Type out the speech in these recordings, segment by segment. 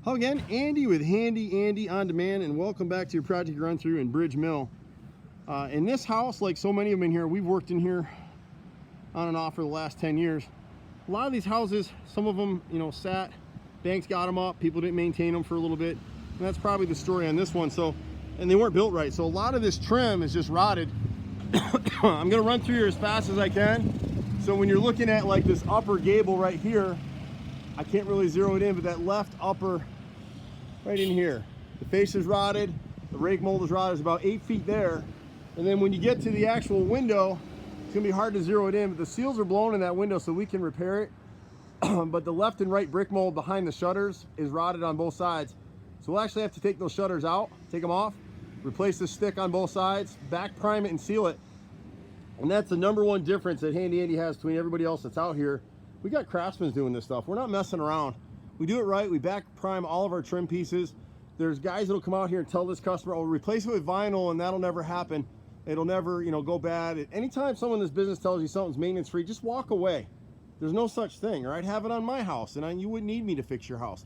Hello again, Andy with Handy Andy On Demand, and welcome back to your project run through in Bridge Mill. In this house, like so many of them in here, we've worked in here on and off for the last 10 years. A lot of these houses, some of them, sat, banks got them up, people didn't maintain them for a little bit, and that's probably the story on this one. So, and they weren't built right, so a lot of this trim is just rotted. I'm gonna run through here as fast as I can. So when you're looking at like this upper gable right here, I can't really zero it in, but that left upper right in here, the face is rotted, the rake mold is rotted, it's about 8 feet there. And then when you get to the actual window, it's gonna be hard to zero it in, but the seals are blown in that window so we can repair it. But the left and right brick mold behind the shutters is rotted on both sides. So we'll actually have to take those shutters out, take them off, replace the stick on both sides, back prime it and seal it. And that's the #1 difference that Handy Andy has between everybody else that's out here. We got craftsmen doing this stuff. We're not messing around. We do it right. We back prime all of our trim pieces. There's guys that'll come out here and tell this customer, oh, replace it with vinyl and that'll never happen. It'll never, go bad. Anytime someone in this business tells you something's maintenance free, just walk away. There's no such thing, all right? Have it on my house and you wouldn't need me to fix your house.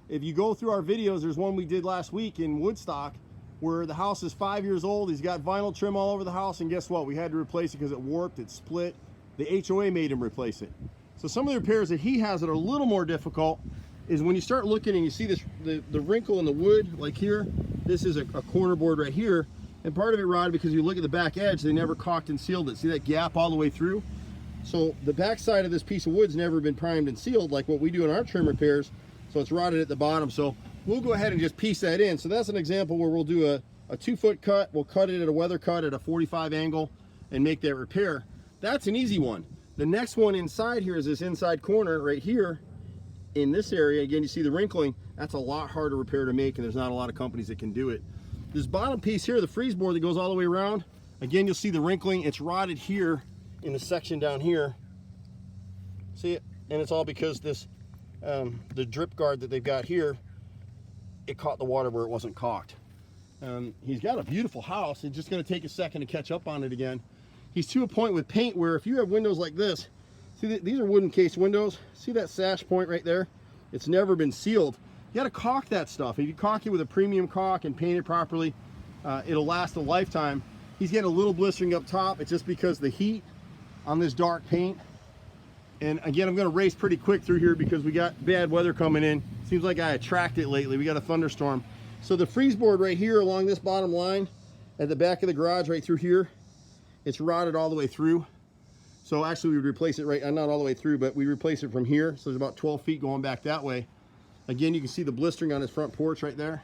If you go through our videos, there's one we did last week in Woodstock where the house is 5 years old. He's got vinyl trim all over the house, and guess what? We had to replace it because it warped, it split. The HOA made him replace it. So some of the repairs that he has that are a little more difficult is when you start looking and you see this, the wrinkle in the wood, like here, this is a corner board right here, and part of it rotted because you look at the back edge, they never caulked and sealed it. See that gap all the way through? So the back side of this piece of wood's never been primed and sealed like what we do in our trim repairs, so it's rotted at the bottom. So we'll go ahead and just piece that in. So that's an example where we'll do a 2-foot cut, we'll cut it at a weather cut at a 45 angle and make that repair. That's an easy one. The next one inside here is this inside corner right here in this area. Again, you see the wrinkling. That's a lot harder repair to make, and there's not a lot of companies that can do it. This bottom piece here, the freeze board that goes all the way around, again, you'll see the wrinkling. It's rotted here in the section down here. See it? And it's all because this, the drip guard that they've got here, it caught the water where it wasn't caulked. He's got a beautiful house. It's just going to take a second to catch up on it again. He's to a point with paint where if you have windows like this, see, these are wooden case windows. See that sash point right there? It's never been sealed. You got to caulk that stuff. If you caulk it with a premium caulk and paint it properly, it'll last a lifetime. He's getting a little blistering up top. It's just because the heat on this dark paint. And again, I'm going to race pretty quick through here because we got bad weather coming in. Seems like I attract it lately. We got a thunderstorm. So the freeze board right here along this bottom line at the back of the garage right through here, it's rotted all the way through. So actually we would replace it not all the way through, but we replace it from here. So there's about 12 feet going back that way. Again, you can see the blistering on his front porch right there.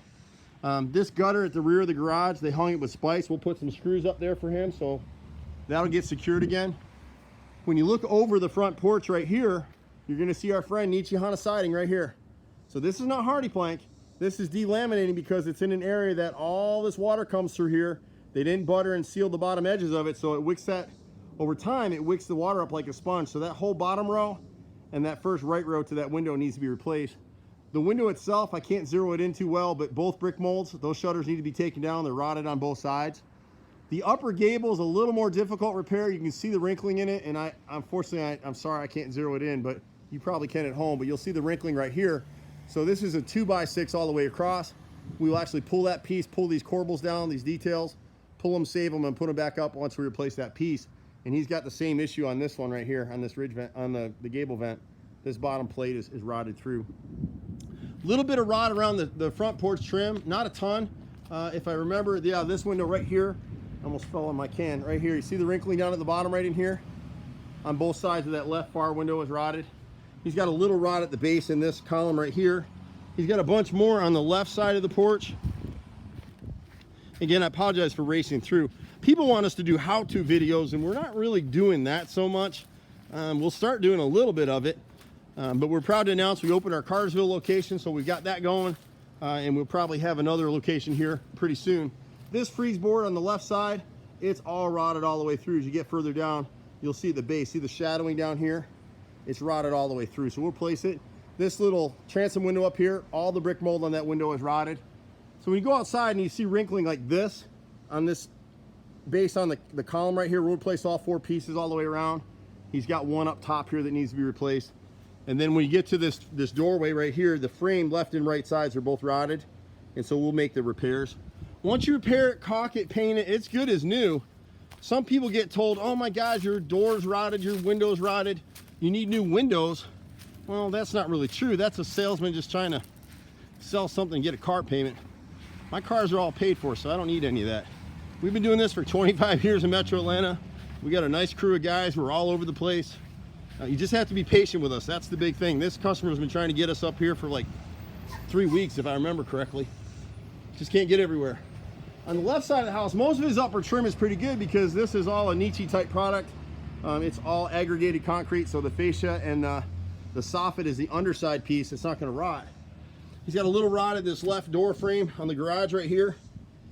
This gutter at the rear of the garage, they hung it with spikes. We'll put some screws up there for him, so that'll get secured again. When you look over the front porch right here, you're gonna see our friend Nichi siding right here. So this is not hardy plank. This is delaminating because it's in an area that all this water comes through here. They didn't butter and seal the bottom edges of it, so it wicks that, over time, it wicks the water up like a sponge. So that whole bottom row and that first right row to that window needs to be replaced. The window itself, I can't zero it in too well, but both brick molds, those shutters need to be taken down. They're rotted on both sides. The upper gable is a little more difficult repair. You can see the wrinkling in it, and unfortunately, I'm sorry I can't zero it in, but you probably can at home, but you'll see the wrinkling right here. So this is a 2x6 all the way across. We will actually pull that piece, pull these corbels down, these details, pull them, save them, and put them back up once we replace that piece. And he's got the same issue on this one right here, on this ridge vent, on the gable vent. This bottom plate is rotted through. A little bit of rot around the front porch trim, not a ton. If I remember, yeah, this window right here, almost fell on my can, right here. You see the wrinkling down at the bottom right in here? On both sides of that left far window is rotted. He's got a little rot at the base in this column right here. He's got a bunch more on the left side of the porch. Again, I apologize for racing through. People want us to do how-to videos, and we're not really doing that so much. We'll start doing a little bit of it, but we're proud to announce we opened our Cartersville location, so we've got that going, and we'll probably have another location here pretty soon. This freeze board on the left side, it's all rotted all the way through. As you get further down, you'll see the base. See the shadowing down here? It's rotted all the way through, so we'll place it. This little transom window up here, all the brick mold on that window is rotted. So when you go outside and you see wrinkling like this on this base on the column right here, we'll replace all 4 pieces all the way around. He's got one up top here that needs to be replaced. And then when you get to this doorway right here, the frame left and right sides are both rotted. And so we'll make the repairs. Once you repair it, caulk it, paint it, it's good as new. Some people get told, oh my God, your door's rotted, your window's rotted, you need new windows. Well, that's not really true. That's a salesman just trying to sell something and get a car payment. My cars are all paid for, so I don't need any of that. We've been doing this for 25 years in Metro Atlanta. We got a nice crew of guys. We're all over the place. You just have to be patient with us. That's the big thing. This customer's been trying to get us up here for like 3 weeks, if I remember correctly. Just can't get everywhere. On the left side of the house, most of his upper trim is pretty good because this is all a Nichi type product. It's all aggregated concrete, so the fascia and the soffit is the underside piece. It's not going to rot. He's got a little rot at this left door frame on the garage right here,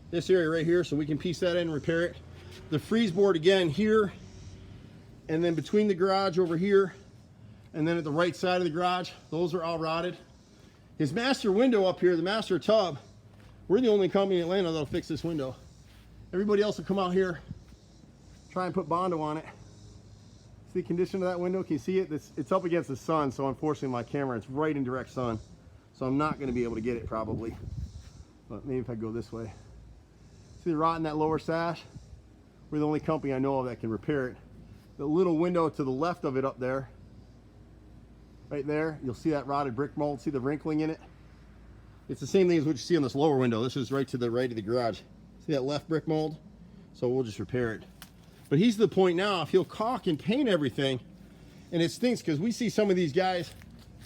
this area right here, so we can piece that in and repair it. The freeze board again here, and then between the garage over here, and then at the right side of the garage, those are all rotted. His master window up here, the master tub, we're the only company in Atlanta that'll fix this window. Everybody else will come out here, try and put Bondo on it. See the condition of that window? Can you see it? It's up against the sun, so unfortunately my camera, it's right in direct sun. So I'm not gonna be able to get it probably. But maybe if I go this way. See the rot in that lower sash? We're the only company I know of that can repair it. The little window to the left of it up there, right there, you'll see that rotted brick mold. See the wrinkling in it? It's the same thing as what you see on this lower window. This is right to the right of the garage. See that left brick mold? So we'll just repair it. But he's to the point now, if he'll caulk and paint everything, and it stinks because we see some of these guys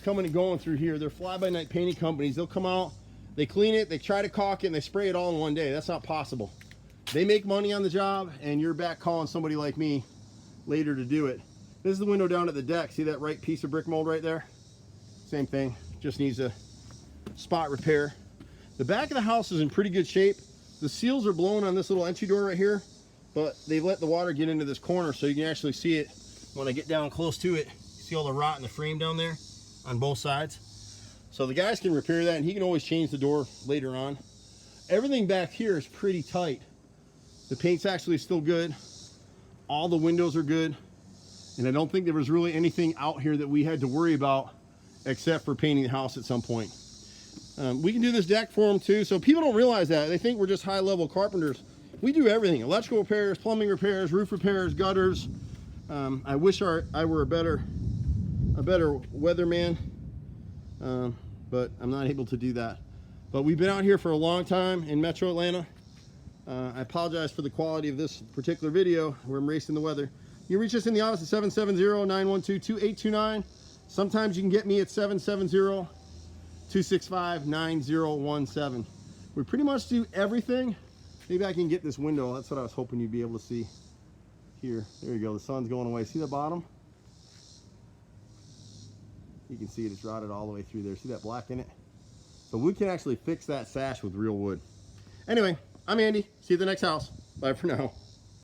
coming and going through here. They're fly-by-night painting companies. They'll come out, they clean it, they try to caulk it, and they spray it all in one day. That's not possible. They make money on the job, and you're back calling somebody like me later to do it. This is the window down at the deck. See that right piece of brick mold right there? Same thing, just needs a spot repair. The back of the house is in pretty good shape. The seals are blown on this little entry door right here, but they've let the water get into this corner so you can actually see it when I get down close to it. See all the rot in the frame down there on both sides? So the guys can repair that, and he can always change the door later on. Everything back here is pretty tight. The paint's actually still good. All the windows are good. And I don't think there was really anything out here that we had to worry about except for painting the house at some point. We can do this deck for them too. So people don't realize that. They think we're just high-level carpenters. We do everything. Electrical repairs, plumbing repairs, roof repairs, gutters. I wish I were a better weatherman, but I'm not able to do that. But we've been out here for a long time in Metro Atlanta. I apologize for the quality of this particular video where I'm racing the weather. You can reach us in the office at 770-912-2829. Sometimes you can get me at 770-265-9017. We pretty much do everything. Maybe I can get this window. That's what I was hoping you'd be able to see here. There you go. The sun's going away. See the bottom? You can see it. It's rotted all the way through there. See that black in it? So we can actually fix that sash with real wood. Anyway, I'm Andy. See you at the next house. Bye for now.